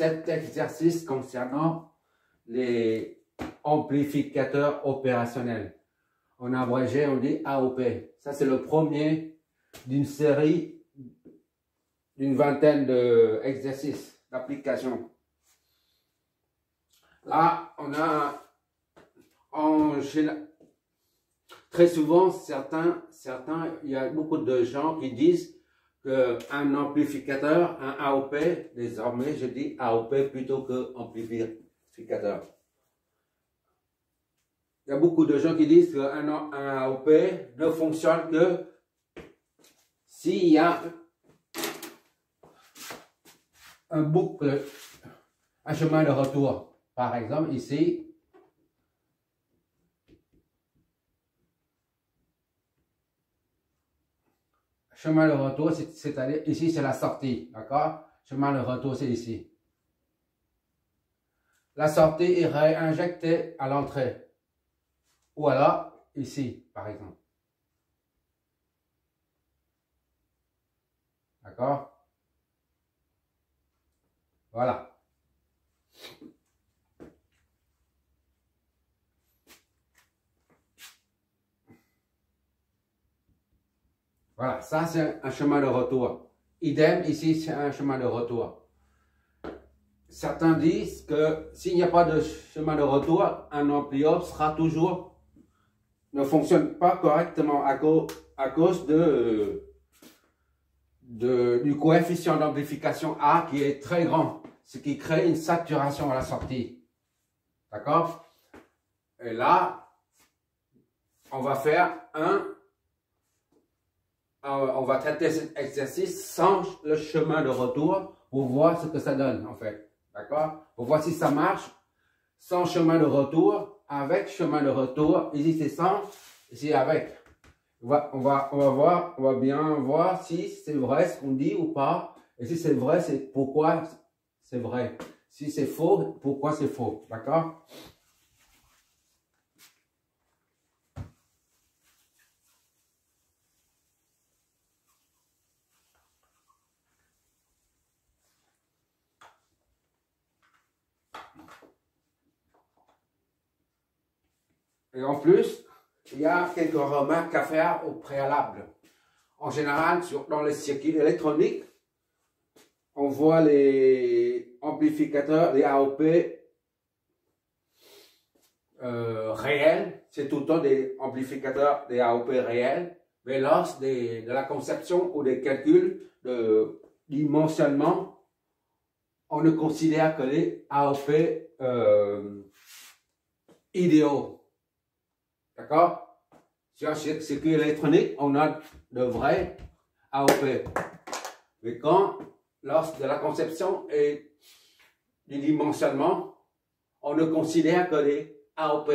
cet exercice concernant les amplificateurs opérationnels. En abrégé, on dit AOP. Ça, c'est le premier d'une série d'une vingtaine d'exercices, d'applications. Là, on a très souvent, il y a beaucoup de gens qui disent qu'un amplificateur, un AOP, désormais je dis AOP plutôt que amplificateur. Il y a beaucoup de gens qui disent qu'un AOP ne fonctionne que s'il y a un boucle, un chemin de retour. Par exemple, ici, chemin de retour, c'est-à-dire ici c'est la sortie, d'accord? Chemin de retour, c'est ici. La sortie est réinjectée à l'entrée. Ou alors, ici, par exemple. D'accord? Voilà. Voilà, ça c'est un chemin de retour. Idem, ici c'est un chemin de retour. Certains disent que s'il n'y a pas de chemin de retour, un ampli-op ne fonctionne pas correctement à cause du coefficient d'amplification A qui est très grand, ce qui crée une saturation à la sortie. D'accord? Et là, on va faire on va traiter cet exercice sans le chemin de retour pour voir ce que ça donne en fait. D'accord? Pour voir si ça marche sans chemin de retour, avec chemin de retour. Ici c'est sans, ici avec. On va bien voir si c'est vrai ce qu'on dit ou pas. Et si c'est vrai, c'est pourquoi c'est vrai. Si c'est faux, pourquoi c'est faux. D'accord? Et en plus, il y a quelques remarques à faire au préalable. En général, dans les circuits électroniques, on voit les amplificateurs, les AOP réels. C'est tout le temps des amplificateurs, des AOP réels. Mais lors de la conception ou des calculs de dimensionnement, on ne considère que les AOP idéaux. D'accord? Sur un circuit électronique, on a de vrais AOP. Mais lors de la conception et du dimensionnement, on ne considère que les AOP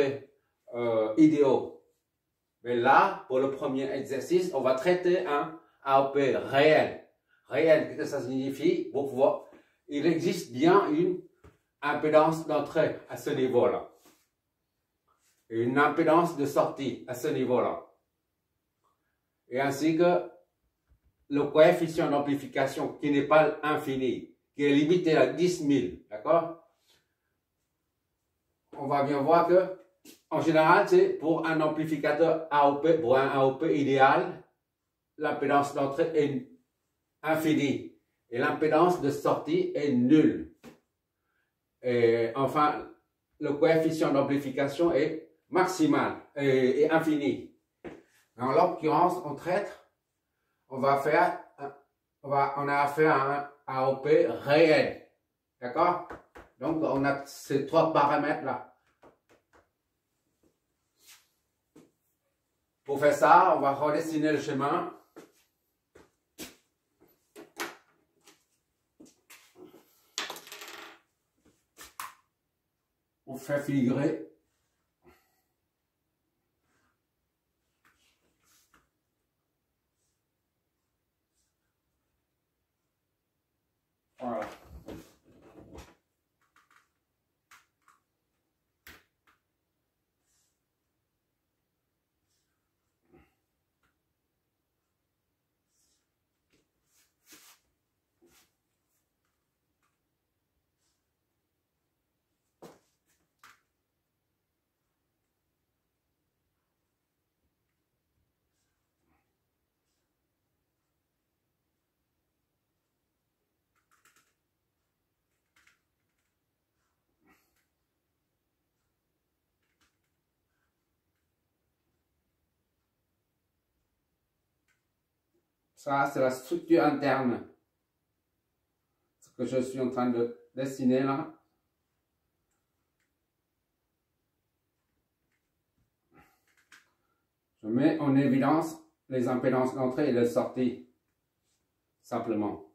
idéaux. Mais là, pour le premier exercice, on va traiter un AOP réel. Réel, qu'est-ce que ça signifie? Pour pouvoir, il existe bien une impédance d'entrée à ce niveau-là. Et une impédance de sortie à ce niveau-là. Et ainsi que le coefficient d'amplification qui n'est pas infini, qui est limité à 10 000, d'accord? On va bien voir que, en général, c'est pour un amplificateur AOP, pour un AOP idéal, l'impédance d'entrée est infinie et l'impédance de sortie est nulle. Et enfin, le coefficient d'amplification est maximal et infini. En l'occurrence, on a affaire à un AOP réel. D'accord? Donc, on a ces trois paramètres-là. Pour faire ça, on va redessiner le chemin. On fait figurer. Voilà. Ça, c'est la structure interne. Ce que je suis en train de dessiner là. Je mets en évidence les impédances d'entrée et de sortie. Simplement.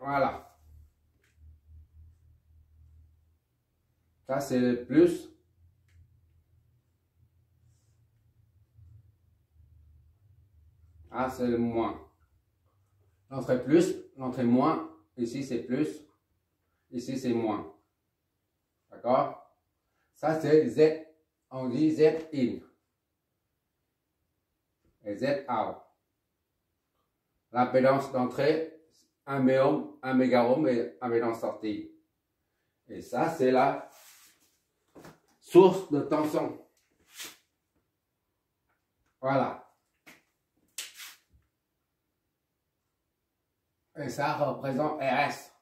Voilà. Ça, c'est le plus. Ah, c'est le moins. L'entrée plus, l'entrée moins. Ici, c'est plus. Ici, c'est moins. D'accord? Ça, c'est Z. On dit Z in. Et Z out. L'impédance d'entrée, 1 mégaohm et impédance sortie. Et ça, c'est la source de tension. Voilà. Et ça représente RS.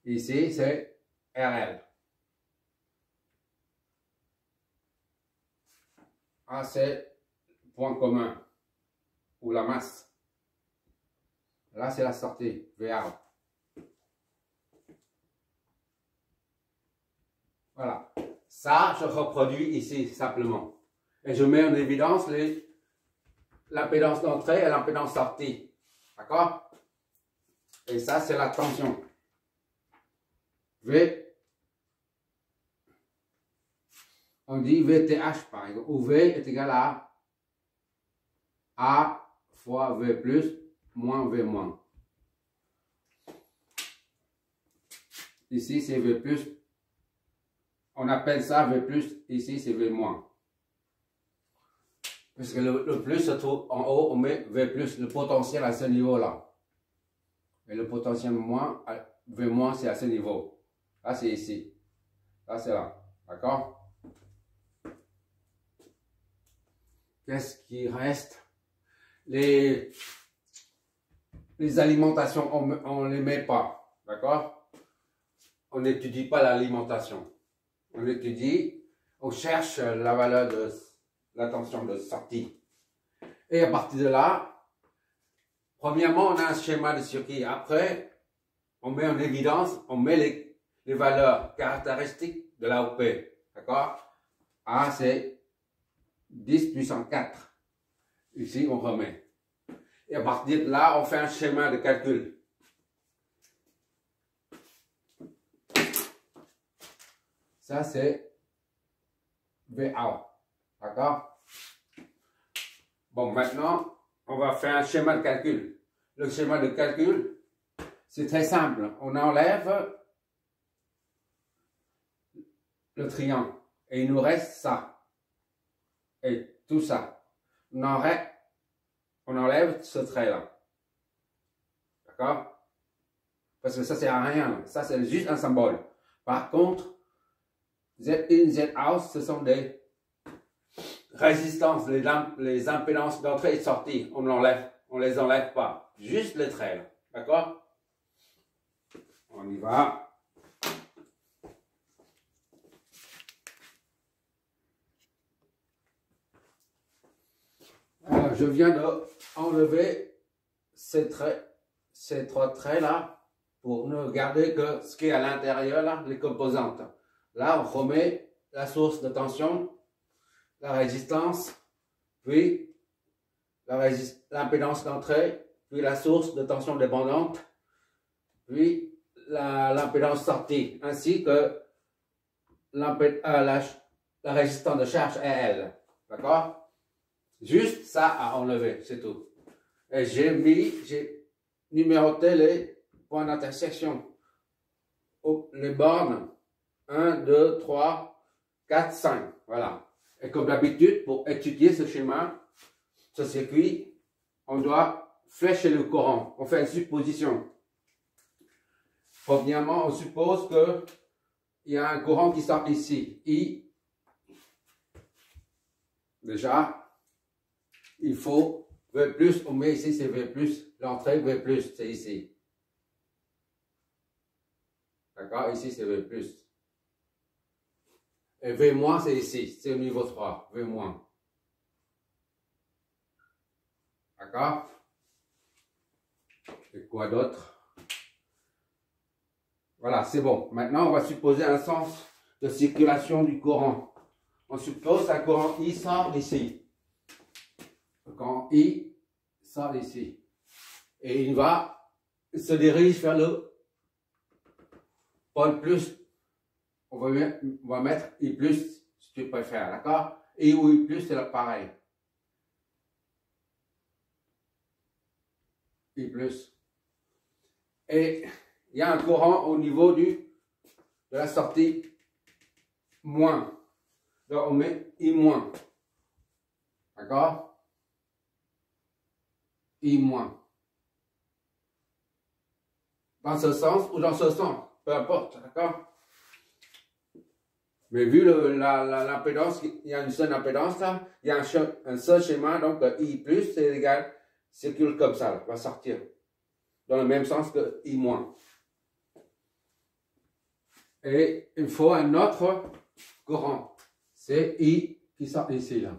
Ici, c'est RL. Ah, c'est le point commun, ou la masse. Là, c'est la sortie, VA. Voilà. Ça, je reproduis ici, simplement. Et je mets en évidence l'impédance d'entrée et l'impédance sortie. D'accord? Et ça, c'est la tension. V. On dit VTH, par exemple. Où V est égal à A fois V plus moins V moins. Ici, c'est V plus. On appelle ça V plus. Ici, c'est V moins. Puisque le plus se trouve en haut, on met V plus, le potentiel à ce niveau-là. Et le potentiel moins, V moins, c'est à ce niveau. Là, c'est ici. Là, c'est là. D'accord? Qu'est-ce qui reste? Les alimentations, on ne les met pas. D'accord? On n'étudie pas l'alimentation. On étudie, on cherche la valeur de la tension de sortie. Et à partir de là, premièrement, on a un schéma de circuit. Après, on met en évidence, on met les valeurs caractéristiques de l'AOP. D'accord? A, c'est 10 puissance 4. Ici, on remet. Et à partir de là, on fait un schéma de calcul. Ça, c'est VA. D'accord? Bon, maintenant, on va faire un schéma de calcul. Le schéma de calcul, c'est très simple. On enlève le triangle. Et il nous reste ça. Et tout ça. On enlève ce trait-là. D'accord? Parce que ça, c'est rien. Ça, c'est juste un symbole. Par contre, Z in, Z out, ce sont des résistances, les impédances d'entrée et de sortie. On les enlève pas. Juste les traits. D'accord? On y va. Alors, je viens d'enlever ces trois traits là pour ne garder que ce qui est à l'intérieur là, les composantes. Là, on remet la source de tension, la résistance, puis l'impédance d'entrée, puis la source de tension dépendante, puis l'impédance sortie, ainsi que la résistance de charge RL. D'accord? Juste ça à enlever, c'est tout. Et j'ai numéroté les points d'intersection, les bornes 1, 2, 3, 4, 5. Voilà. Et comme d'habitude, pour étudier ce schéma, ce circuit, on doit flécher le courant. On fait une supposition. Premièrement, on suppose qu'il y a un courant qui sort ici. I. Déjà, il faut V plus, on met ici, c'est V plus. L'entrée, V plus, c'est ici. D'accord? Ici, c'est V plus. Et V moins, c'est ici. C'est au niveau 3. V moins. D'accord? Et quoi d'autre? Voilà, c'est bon. Maintenant, on va supposer un sens de circulation du courant. On suppose un courant I sort ici. Le courant I sort ici. Et il va se dirige vers le pôle plus. On va mettre I plus, si tu préfères, d'accord? I ou I plus, c'est pareil. I plus. Et il y a un courant au niveau de la sortie moins. Donc on met I moins. D'accord? I moins. Dans ce sens ou dans ce sens, peu importe, d'accord? Mais vu l'impédance, il y a une seule impédance là, il y a un seul schéma, donc I plus c'est égal, circule comme ça, va sortir. Dans le même sens que I moins. Et il faut un autre courant. C'est I qui sort ici là.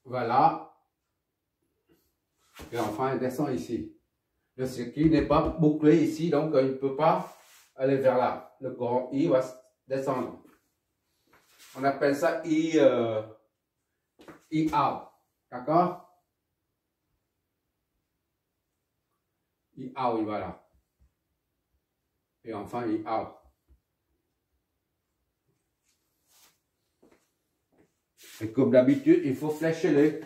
Voilà. Et enfin, il descend ici. Le circuit n'est pas bouclé ici, donc il ne peut pas aller vers là. Le courant I va descendre. On appelle ça I out. D'accord? I out, il va là. Et enfin, I out. Et comme d'habitude, il faut flécher les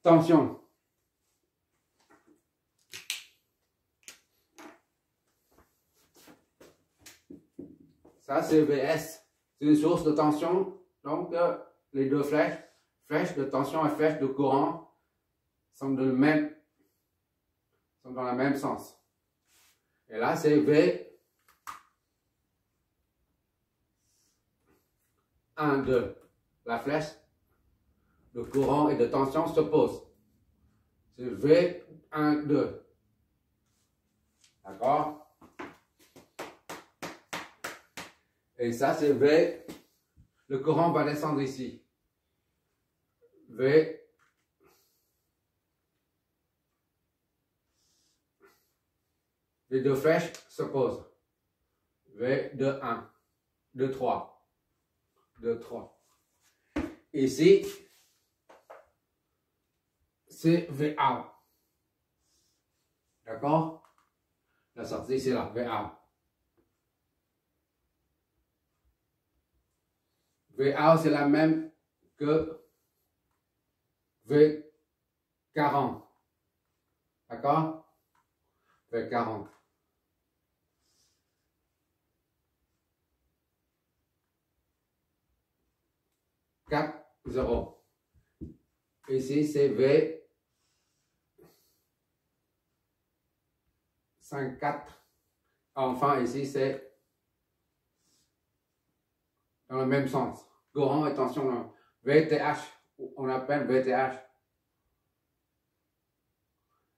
tensions. Ça, c'est VS. C'est une source de tension. Donc, les deux flèches de tension et flèches de courant, sont dans le même sens. Et là, c'est V 1, 2. La flèche de courant et de tension s'oppose. C'est V 1, 2. D'accord? Et ça, c'est V. Le courant va descendre ici. V. Les deux flèches s'opposent. V, 2, 1. 2, 3. 2, 3. Ici, c'est VA. D'accord? La sortie, c'est là, VA. VA, c'est la même que V40. D'accord? V40. Quatre, 0. Ici, c'est V 5, 4. Enfin, ici, c'est dans le même sens. Courant et tension. VTH, on appelle VTH,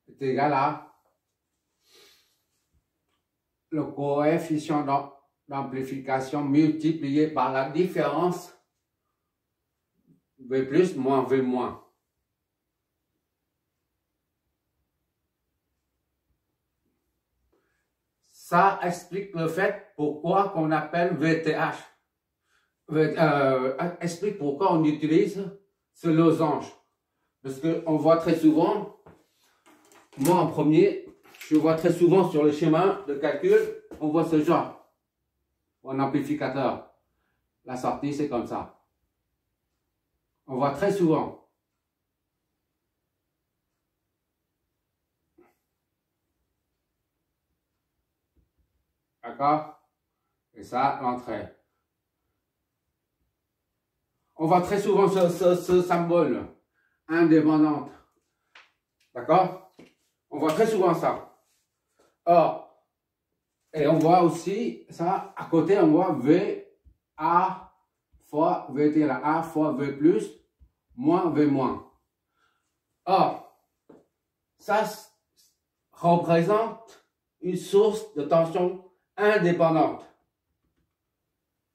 est égal à le coefficient d'amplification multiplié par la différence V plus moins V moins. Ça explique le fait pourquoi on appelle VTH. Explique pourquoi on utilise ce losange. Parce qu'on voit très souvent, moi en premier, je vois très souvent sur le schéma de calcul, on voit ce genre. Un amplificateur. La sortie, c'est comme ça. On voit très souvent. D'accord? Et ça, l'entrée. On voit très souvent ce symbole, indépendante. D'accord? On voit très souvent ça. Or, et on voit aussi ça, à côté, on voit VA fois V est égal à A fois V plus moins V moins. Or, ça représente une source de tension indépendante.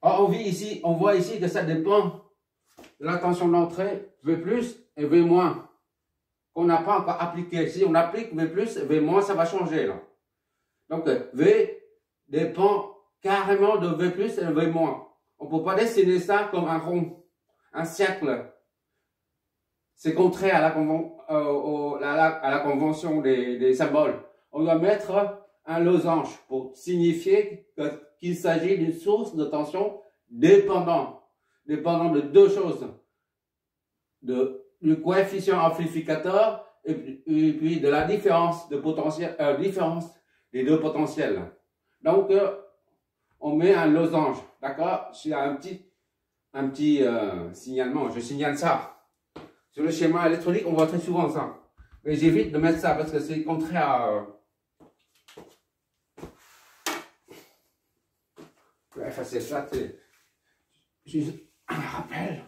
Or, on voit ici que ça dépend de la tension d'entrée V plus et V moins qu'on n'a pas encore appliqué. Si on applique V plus et V moins, ça va changer là. Donc, V dépend carrément de V plus et V moins. On ne peut pas dessiner ça comme un rond, un cercle. C'est contraire à la convention des symboles. On doit mettre un losange pour signifier qu'il s'agit d'une source de tension dépendant de deux choses. Du coefficient amplificateur et puis de la différence de potentiel, différence des deux potentiels. Donc, on met un losange, d'accord? J'ai un petit signalement, je signale ça. Sur le schéma électronique, on voit très souvent ça. Mais j'évite de mettre ça parce que c'est contraire à... Je vais effacer ça, c'est juste un rappel.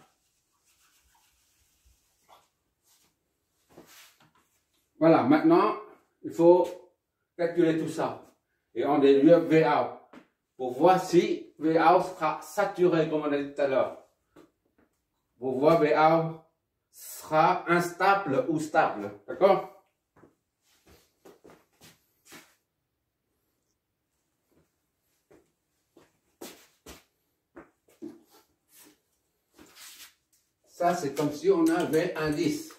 Voilà, maintenant, il faut calculer tout ça. Et on déduit VA pour voir si VA sera saturé, comme on a dit tout à l'heure. Pour voir VA sera instable ou stable. D'accord? Ça, c'est comme si on avait un 10.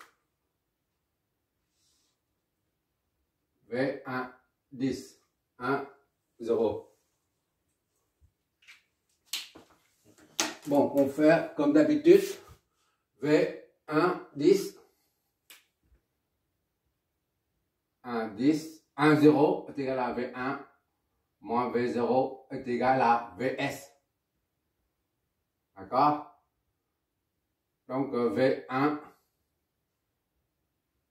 V1, 10. 1, 0. Bon, on fait comme d'habitude. V1, 10. 1, 10. 1, 0 est égal à V1 moins V0 est égal à Vs. D'accord? Donc, V1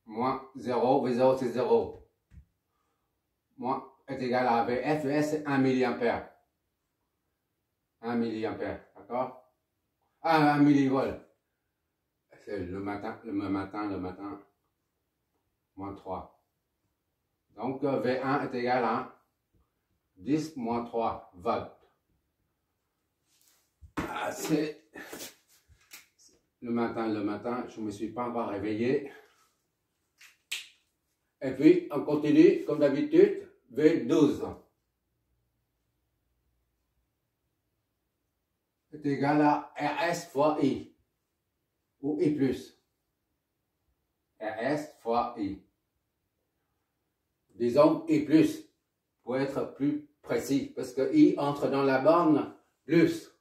moins 0, V0 c'est 0. Moins est égal à Vs, Vs c'est 1 mA. 1 mA, d'accord? Ah, 1 millivolt. C'est le matin, moins 3. Donc, V1 est égal à 10 moins 3 volts. Ah, c'est le matin, je ne me suis pas encore réveillé. Et puis, on continue, comme d'habitude, V12 est égal à RS fois I, ou I plus. RS fois I. Disons I plus, pour être plus précis, parce que I entre dans la borne plus.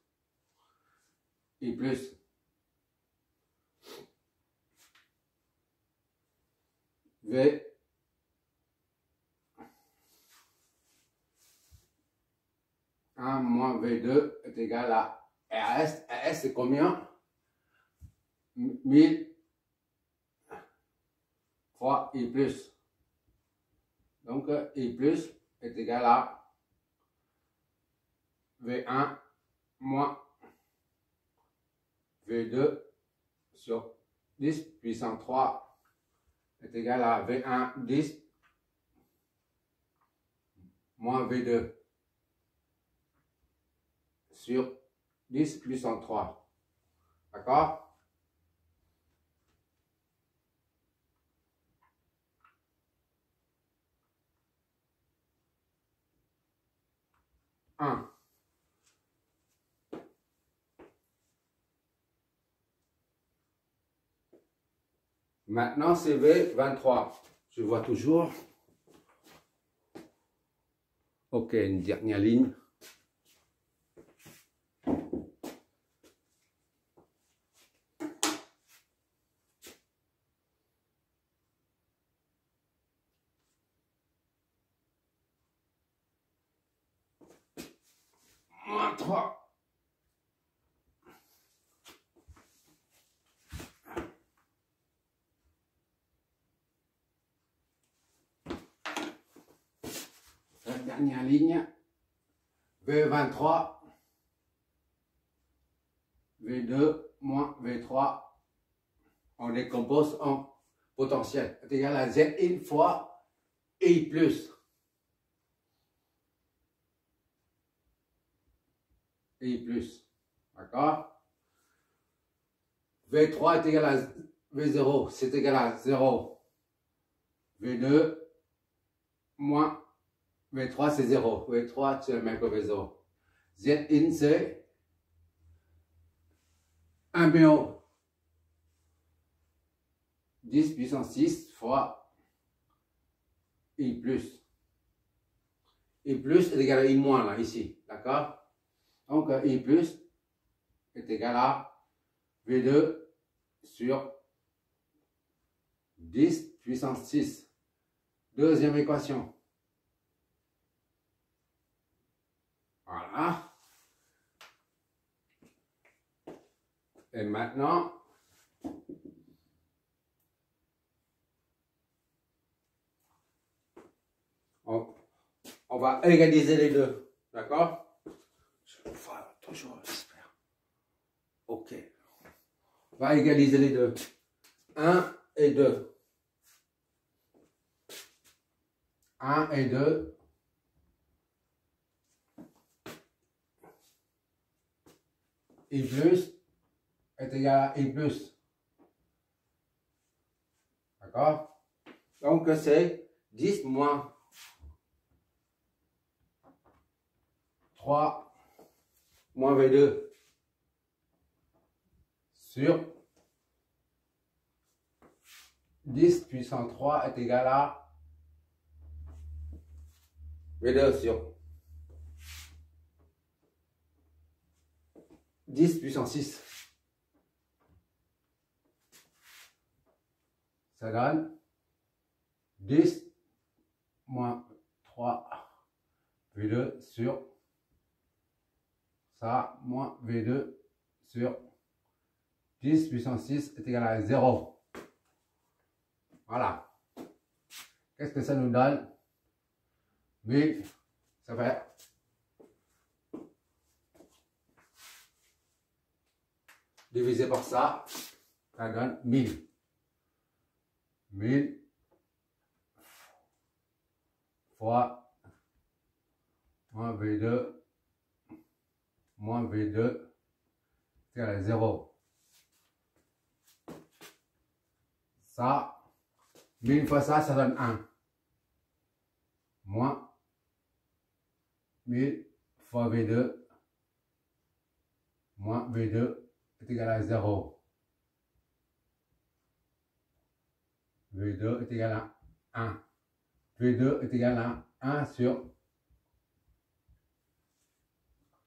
I plus. V moins V2 est égal à RS. RS c'est combien? 1000 fois I plus. Donc I plus est égal à V1 moins V2 sur 10 puissance 3 est égal à V1 10 moins V2 sur 10 puissance 3. D'accord? Maintenant, c'est V23. Je vois toujours. Ok, une dernière ligne. Moins 3. La dernière ligne. V23. V2 moins V3, on décompose en potentiel, est égal à Z1 fois I plus. I plus, d'accord? V3 est égal à V0, c'est égal à 0. V2 moins V3 c'est 0. V3 c'est le même que V0. Z1 c'est 1 BO 10 puissance 6 fois I plus. I plus est égal à I moins là, ici, d'accord? Donc I plus est égal à V2 sur 10 puissance 6. Deuxième équation. Voilà. Et maintenant, on va égaliser les deux. D'accord? Je vais faire toujours, j'espère. Ok. On va égaliser les deux. 1 et 2. 1 et 2. I plus est égal à I plus. D'accord? Donc c'est 10 moins 3 moins V2 sur 10 puissance 3 est égal à V2 sur 10 puissance 6. Ça donne 10 moins 3 V2 sur ça moins V2 sur 10 puissance 6 est égal à 0. Voilà. Qu'est-ce que ça nous donne? 1000, ça fait divisé par ça, ça donne 1000. 1000 fois moins V2 c'est égal à 0. Ça, 1000 fois ça donne 1. Moins 1000 fois V2 moins V2 est égal à 0. V2 est égal à 1. V2 est égal à 1 sur